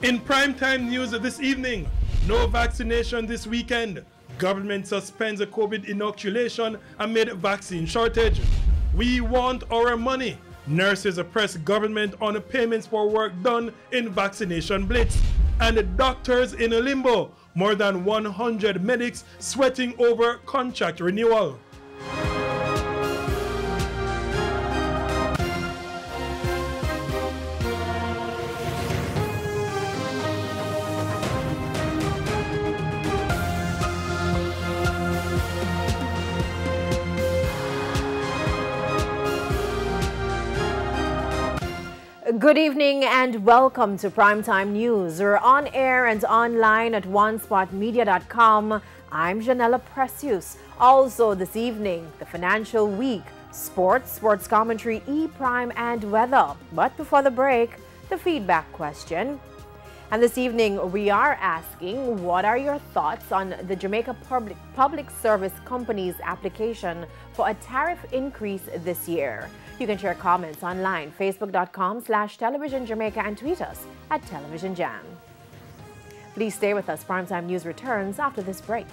In primetime news this evening, no vaccination this weekend. Government suspends a COVID inoculation amid vaccine shortage. We want our money. Nurses press government on payments for work done in vaccination blitz. And doctors in a limbo. More than 100 medics sweating over contract renewal. Good evening and welcome to Primetime News. We're on air and online at onespotmedia.com. I'm Janella Precious. Also this evening, the financial week, sports commentary, e-prime and weather. But before the break, the feedback question. And this evening, we are asking, what are your thoughts on the Jamaica Public Service Company's application for a tariff increase this year? You can share comments online, facebook.com/televisionjamaica and tweet us at televisionjam. Please stay with us. Primetime News returns after this break.